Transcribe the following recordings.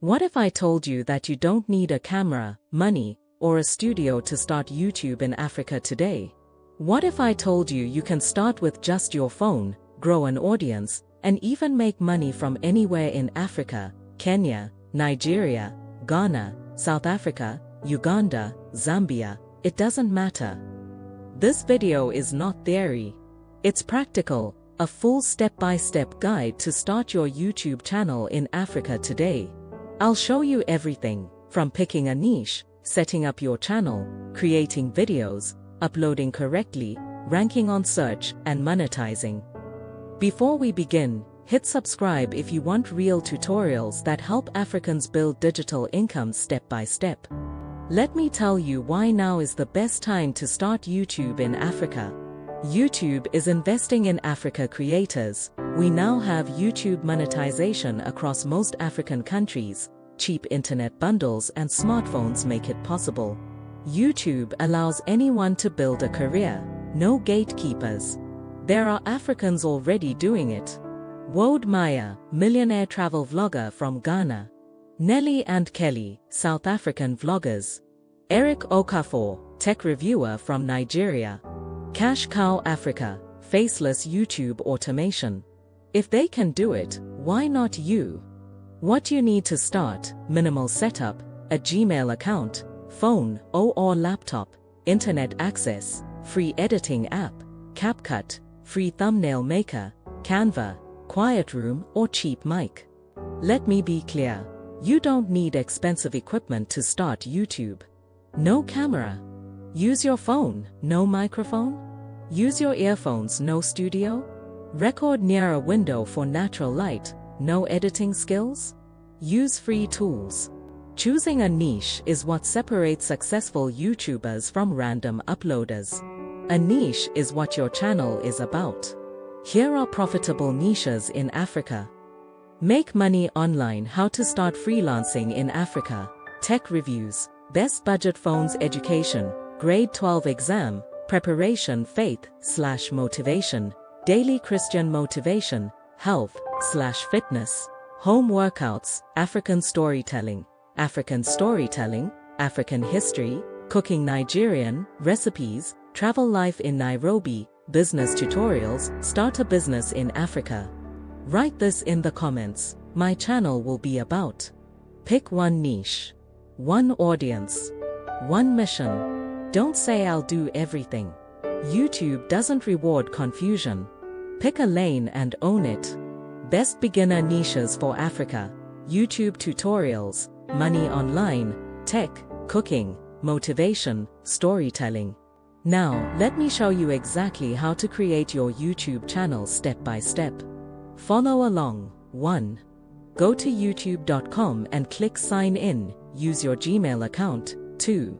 What if I told you that you don't need a camera, money, or a studio to start YouTube in Africa today? What if I told you you can start with just your phone, grow an audience, and even make money from anywhere in Africa, Kenya, Nigeria, Ghana, South Africa, Uganda, Zambia, it doesn't matter. This video is not theory. It's practical, a full step-by-step guide to start your YouTube channel in Africa today. I'll show you everything, from picking a niche, setting up your channel, creating videos, uploading correctly, ranking on search, and monetizing. Before we begin, hit subscribe if you want real tutorials that help Africans build digital income step by step. Let me tell you why now is the best time to start YouTube in Africa. YouTube is investing in Africa creators. We now have YouTube monetization across most African countries. Cheap internet bundles and smartphones make it possible. YouTube allows anyone to build a career, no gatekeepers. There are Africans already doing it. Wode Maya, millionaire travel vlogger from Ghana. Nelly and Kelly, South African vloggers. Eric Okafor, tech reviewer from Nigeria. Cash Cow Africa, faceless YouTube automation. If they can do it, why not you? What you need to start: minimal setup, a Gmail account, phone or laptop, internet access, free editing app, CapCut, free thumbnail maker, Canva, quiet room or cheap mic. Let me be clear, you don't need expensive equipment to start YouTube. No camera. Use your phone, no microphone? Use your earphones, no studio? Record near a window for natural light, no editing skills? Use free tools. Choosing a niche is what separates successful YouTubers from random uploaders. A niche is what your channel is about. Here are profitable niches in Africa. Make money online: how to start freelancing in Africa. Tech reviews, best budget phones, education, grade 12 exam, preparation, faith/motivation, daily Christian motivation, health/fitness, home workouts, African storytelling, African history, cooking, Nigerian recipes, travel life in Nairobi, business tutorials, start a business in Africa. Write this in the comments. My channel will be about. Pick one niche, one audience, one mission. Don't say I'll do everything. YouTube doesn't reward confusion. Pick a lane and own it. Best beginner niches for Africa: YouTube tutorials, money online, tech, cooking, motivation, storytelling. Now, let me show you exactly how to create your YouTube channel step by step. Follow along. 1. Go to youtube.com and click sign in. Use your Gmail account. 2.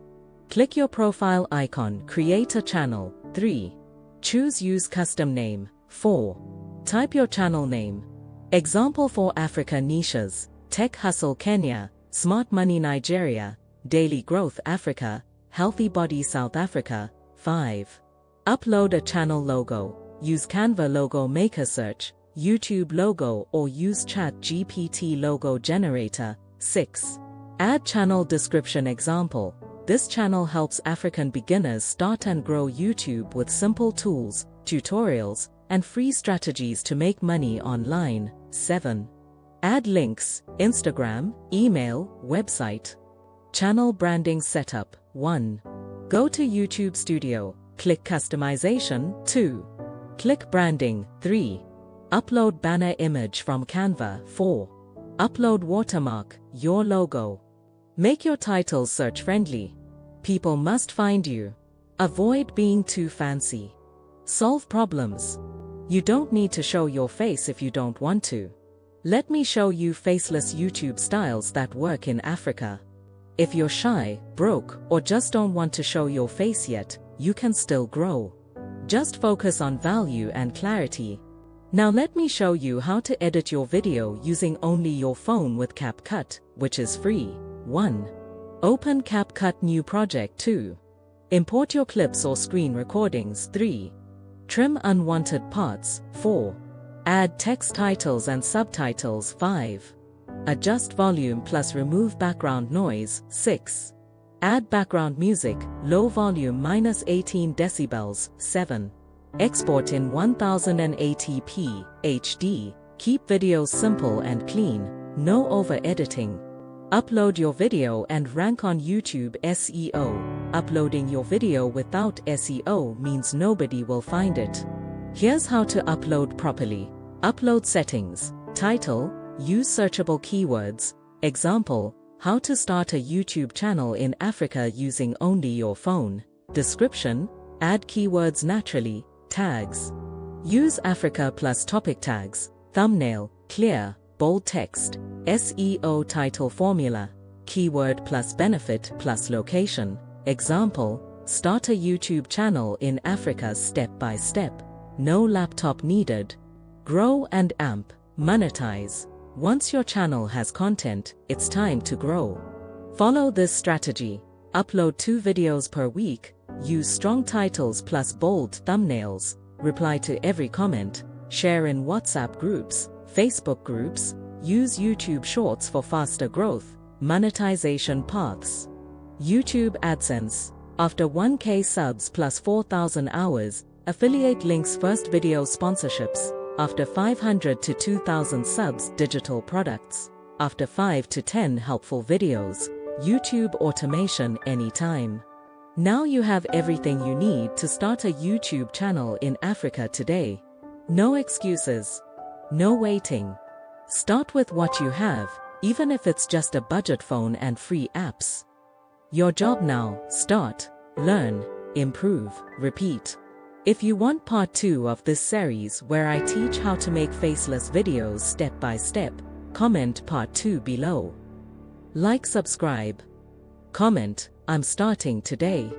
Click your profile icon, create a channel. 3. Choose use custom name. 4. Type your channel name. Example for Africa niches: Tech Hustle Kenya, Smart Money Nigeria, Daily Growth Africa, Healthy Body South Africa. 5. Upload a channel logo. Use Canva logo maker, search YouTube logo or use ChatGPT logo generator. 6. Add channel description. Example: this channel helps African beginners start and grow YouTube with simple tools, tutorials, and free strategies to make money online. 7. Add links: Instagram, email, website. Channel branding setup. 1. Go to YouTube Studio. Click Customization. 2. Click Branding. 3. Upload banner image from Canva. 4. Upload watermark, your logo. Make your titles search-friendly. People must find you. Avoid being too fancy. Solve problems. You don't need to show your face if you don't want to. Let me show you faceless YouTube styles that work in Africa. If you're shy, broke, or just don't want to show your face yet, you can still grow. Just focus on value and clarity. Now let me show you how to edit your video using only your phone with CapCut, which is free. 1. Open CapCut, new project. 2. Import your clips or screen recordings. 3. Trim unwanted parts. 4. Add text, titles and subtitles. 5. Adjust volume plus remove background noise. 6. Add background music, low volume -18 decibels. 7. Export in 1080p HD. Keep videos simple and clean, no over-editing. Upload your video and rank on YouTube SEO. Uploading your video without SEO means nobody will find it. Here's how to upload properly. Upload settings. Title, use searchable keywords. Example, how to start a YouTube channel in Africa using only your phone. Description, add keywords naturally. Tags. Use Africa plus topic tags. Thumbnail, clear, bold text. SEO title formula. Keyword plus benefit plus location. Example, start a YouTube channel in Africa step by step. No laptop needed. Grow and amp. Monetize. Once your channel has content, it's time to grow. Follow this strategy. Upload 2 videos per week. Use strong titles plus bold thumbnails. Reply to every comment. Share in WhatsApp groups, Facebook groups. Use YouTube Shorts for faster growth. Monetization paths. YouTube AdSense. After 1K subs plus 4,000 hours, affiliate links first video sponsorships. After 500 to 2,000 subs, digital products. After 5 to 10 helpful videos, YouTube automation anytime. Now you have everything you need to start a YouTube channel in Africa today. No excuses. No waiting. Start with what you have, even if it's just a budget phone and free apps. Your job now, start, learn, improve, repeat. If you want part 2 of this series where I teach how to make faceless videos step by step, comment part 2 below. Like, subscribe. Comment, I'm starting today.